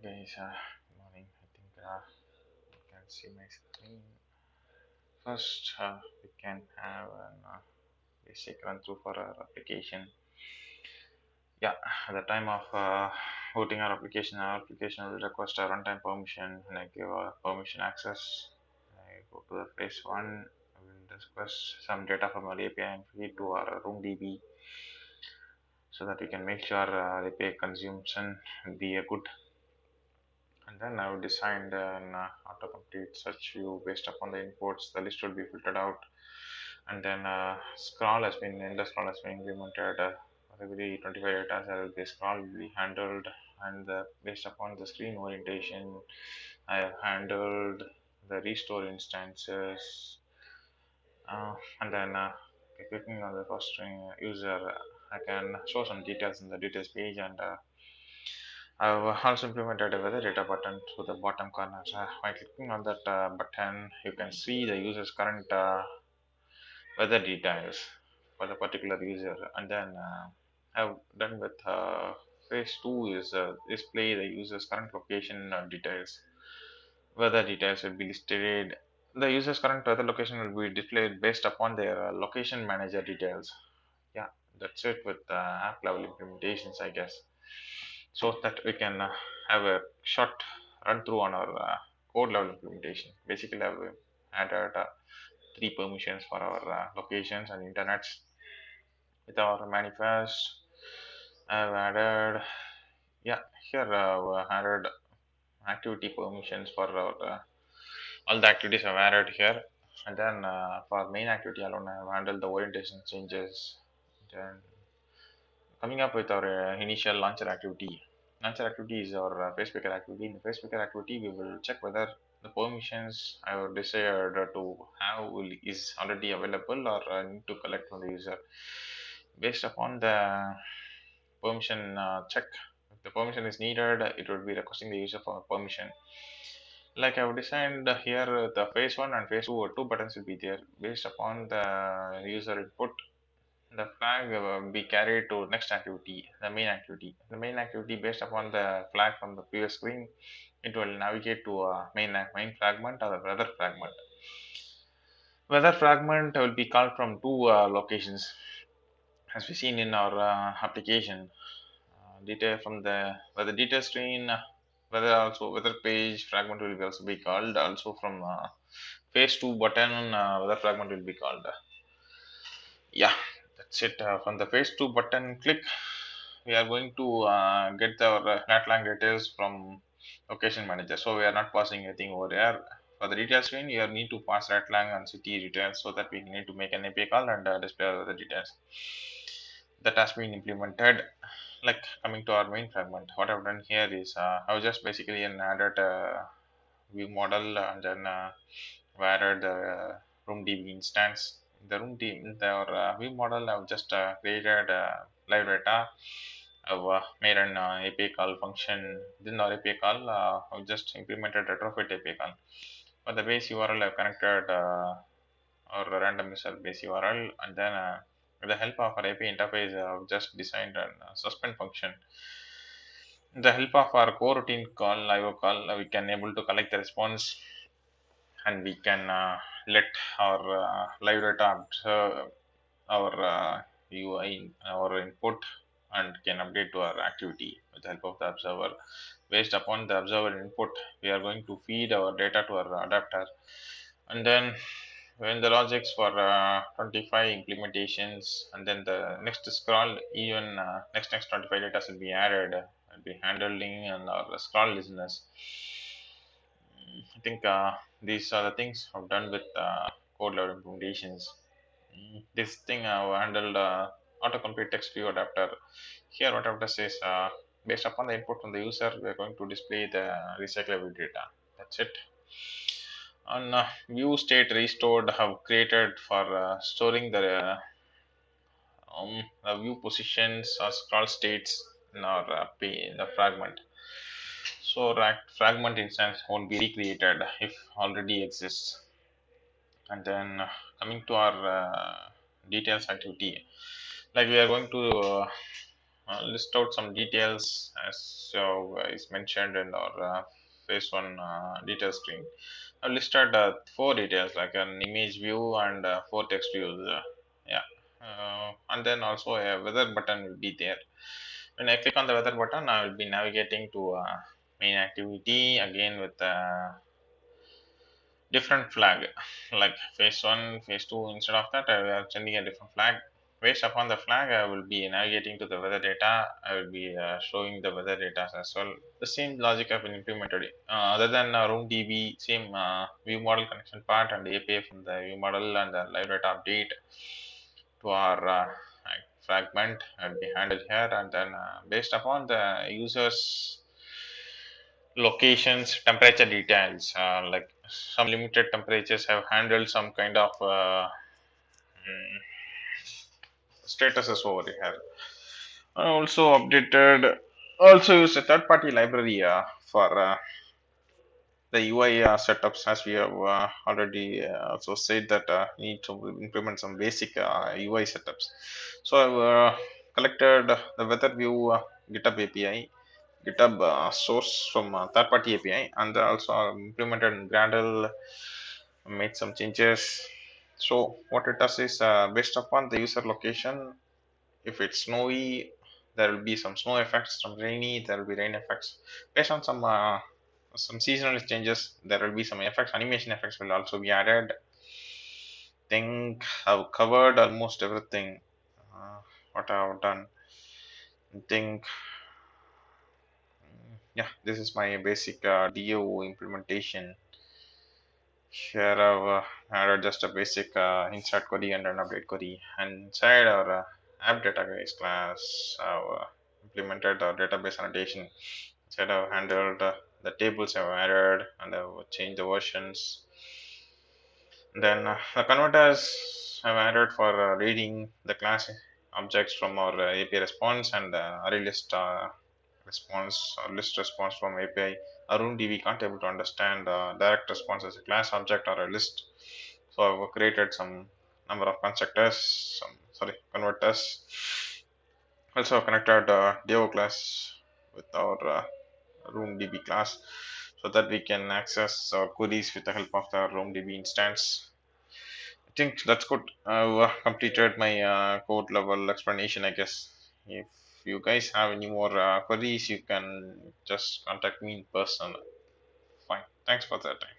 Guys, good morning. I think you can see my screen. First, we can have a basic run through for our application. Yeah, at the time of booting our application will request a runtime permission, and I give a permission access. I go to the phase one. I will request some data from our API and feed to our room DB so that we can make sure API consumption will be a good. And then I would design an autocomplete search view based upon the inputs. The list will be filtered out, and then scroll has been implemented. For every 25 data cell, the scroll will be handled, and based upon the screen orientation, I have handled the restore instances, and then clicking on the first string user, I can show some details in the details page and. I've also implemented a weather data button to the bottom corner. By clicking on that button, you can see the user's current weather details for the particular user. And then I've done with phase two is display the user's current location details. Weather details will be listed. The user's current weather location will be displayed based upon their location manager details. Yeah, that's it with app level implementations, I guess, so that we can have a short run through on our code level implementation. Basically, I've added three permissions for our locations and internets with our manifest. I've added, yeah, here I've added activity permissions for our all the activities I've added here. And then for main activity alone, I've handled the orientation changes. Then coming up with our initial launcher activity. Launcher activity is our face picker activity. In the face picker activity, we will check whether the permissions I have desired to have is already available or need to collect from the user. Based upon the permission check, if the permission is needed, it would be requesting the user for permission. Like I've designed here, the phase one and phase two buttons will be there. Based upon the user input, the flag will be carried to next activity, the main activity. The main activity based upon the flag from the previous screen, it will navigate to a main fragment or the weather fragment. Weather fragment will be called from two locations, as we seen in our application. Detail from the weather detail screen, weather page fragment will be also be called. Also from phase two button, weather fragment will be called. Yeah, that's it. From the phase two button click, we are going to get our NatLang details from location manager. So we are not passing anything over there. For the detail screen, you need to pass NatLang and city details so that we need to make an API call and display all the details. That has been implemented. Like coming to our main fragment, what I've done here is I've just basically added a view model and then added the room DB instance. The room DB, the view model, I've just created live data. I've made an API call function. Within our API call, I've just implemented retrofit API call. For the base URL, I've connected our random user base URL, and then with the help of our API interface, I've just designed a suspend function. With the help of our coroutine call, IO call, we can able to collect the response, and we can let our live data observe our UI, our input, and can update to our activity with the help of the observer. Based upon the observer input, we are going to feed our data to our adapter, and then when the logics for 25 implementations, and then the next scroll, even next 25 data will be added and be handling and our scroll listeners. I think these are the things I've done with code level implementations. This thing I've handled autocomplete text view adapter. Here, what I've done is based upon the input from the user, we're going to display the recyclable data. That's it. On view state restored, have created for storing the view positions or scroll states in our in the fragment. So fragment instance won't be recreated if already exists. And then coming to our details activity, like we are going to list out some details as is mentioned in our phase one detail screen. I've listed four details like an image view and four text views. Yeah, and then also a weather button will be there. When I click on the weather button, I will be navigating to main activity again with different flag, like phase one, phase two. Instead of that, I will sending a different flag. Based upon the flag, I will be navigating to the weather data. I will be showing the weather data as well. The same logic have been implemented. Other than room DB, same view model connection part and API from the view model and the live data update to our fragment will be handled here, and then based upon the users locations temperature details, like some limited temperatures have handled some kind of statuses over here. I also updated, also use a third party library for the UI setups, as we have already also said that need to implement some basic UI setups. So I've collected the weather view GitHub API, GitHub source from third party API, and also implemented in Gradle, made some changes. So what it does is based upon the user location, if it's snowy, there will be some snow effects. Some rainy, there will be rain effects. Based on some seasonal changes, there will be some effects. Animation effects will also be added. Think I've covered almost everything. What I've done. Think yeah, this is my basic DO implementation. Here I've added just a basic insert query and an update query. And inside our app database class, I've implemented the database annotation. Inside I've handled the tables I've added and I've changed the versions. Then the converters I've added for reading the class objects from our API response and array list response or list response from API. Arun DB can't able to understand direct response as a class object or a list. So I've created some number of constructors, some sorry converters. Also connected Devo class with our RoomDB class so that we can access our queries with the help of the RoomDB instance. I think that's good. I've completed my code level explanation, I guess. If you guys have any more queries, you can just contact me in person. Fine. Thanks for that time.